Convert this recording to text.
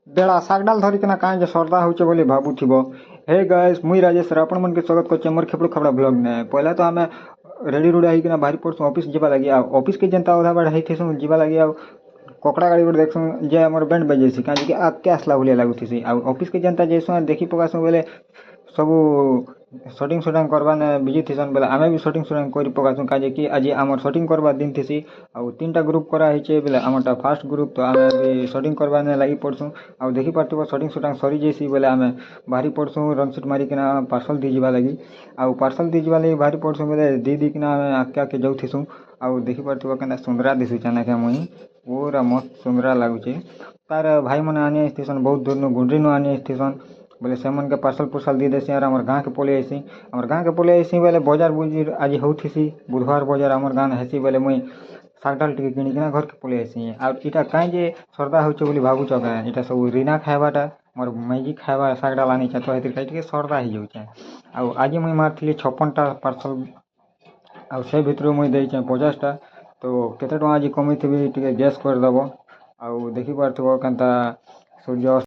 ବେଳା ଶାଗ ଡାଲ ଧରିକିନା କାଇଁ ଯେ ସର୍ଦା ହଉଛେ ବୋଲି ଭାବୁଥିବ। ହେ ଗାଇସ୍ ମୁଇଁ ରାଜେଶ ଆପଣ ମାନକେ ସ୍ୱାଗତ କରୁଛେ ମୋର ଖେପଡ଼ ଖାବଡ଼ା ବ୍ଲଗ ନେ। ପହିଲା ତ ଆମେ ରେଡ଼ି ରୁଡ଼ା ହେଇକିନା ବାହାରି ପଡ଼ସୁଁ ଅଫିସ୍ ଯିବା ଲାଗି। ଆଉ ଅଫିସ୍ କେ ଯେନ୍ତା ଅଧା ବାଟ ହେଇଥିସୁଁ ଯିବା ଲାଗି ଆଉ କକଡ଼ା ଗାଡ଼ି ଗୋଟେ ଦେଖସୁଁ ଯେ ଆମର ବେଣ୍ଡ ବାଜେସି କାଁଜିକି ଆଗ୍କେ ଆସିଲା ଭଳିଆ ଲାଗୁଥିସି। ଆଉ ଅଫିସ୍ କେ ଯେନ୍ତା ଯାଇସୁଁ ଦେଖି ପକାସୁଁ ବେଲେ ସବୁ ସଟିଂ ସୁଟାଂ କରବାନେ ବିଜି ଥିସନ୍ ବେଲେ ଆମେ ବି ସଟିଂ ସୁଟାଂ କରି ପକାସୁଁ କାଁଜିକି ଆଜି ଆମର ସଟିଂ କରବା ଦିନ ଥିସି। ଆଉ 3ଟା ଗ୍ରୁପ୍ କରାହେଇଛେ ବେଲେ ଆମରଟା ଫାର୍ଷ୍ଟ ଗ୍ରୁପ୍ ତ ଆମେ ବି ସଟିଂ କରବାନେ ଲାଗି ପଡ଼ସୁଁ। ଆଉ ଦେଖିପାରୁଥିବ ସଟିଂ ସୁଟାଂ ସରି ଯାଇସି ବେଲେ ଆମେ ବାହାରି ପଡ଼ସୁଁ ରନ୍ ସିଟ୍ ମାରିକିନା ପାର୍ସଲ୍ ଦେଇଯିବା ଲାଗି। ଆଉ ପାର୍ସଲ୍ ଦେଇଯିବା ଲାଗି ବାହାରି ପଡ଼ସୁଁ ବେଲେ ଦେଇକିନା ଆମେ ଆଗ୍କେ ଆଗ୍କେ ଯାଉଥିସୁଁ। ଆଉ ଦେଖିପାରୁଥିବ କେନ୍ତା ସୁନ୍ଦରା ଦିଶୁଛେ ନାକେ ମୁଇଁ ପୁରା ମସ୍ତ ସୁନ୍ଦରା ଲାଗୁଛେ। ତାର ଭାଇମାନେ ଆନି ଆସିଥିସନ୍ ବହୁତ ଦୂରନୁ ଗୁଣ୍ଡିନୁ ଆନି ଆସିଥିସନ୍ ବୋଲେ ସେମାନକେ ପାର୍ସଲ୍ ପୁର୍ସଲ୍ ଦେଇ ଦେସି। ଆର୍ ଆମର ଗାଁକେ ପଲେଇ ଆଇସି। ଆମର ଗାଁକେ ପଲେଇ ଆଇସି ବେଲେ ବଜାର ବୁଜିର୍ ଆଜି ହଉଥିସି ବୁଧବାର ବଜାର ଆମର ଗାଁରେ ହେସି ବେଲେ ମୁଇଁ ଶାଗ ଡାଲ ଟିକେ କିଣିକିନା ଘରକେ ପଲେଇ ଆଇସି। ଆଉ ଇଟା କାଇଁ ଯେ ସର୍ଦା ହଉଛେ ବୋଲି ଭାବୁଛ କାଁ ଇଟା ସବୁ ରିନା ଖାଇବାଟା ମୋର ମାଇଜି ଖାଇବା ଶାଗ ଡାଲ ଆନିଛେ ତ ହେଥିର ଟିକେ ସର୍ଦା ହେଇଯାଉଛେ। ଆଉ ଆଜି ମୁଇଁ ମାରିଥିଲି 56ଟା ପାର୍ସଲ୍ ଆଉ ସେ ଭିତରୁ ମୁଇଁ ଦେଇଛେ 50ଟା। ତ କେତେ ଟଙ୍କା ଆଜି କମେଇଥିବି ଟିକେ ଗେସ୍ କରିଦେବ। ଆଉ ଦେଖିପାରୁଥିବ କେନ୍ତା ସୂର୍ଯ୍ୟ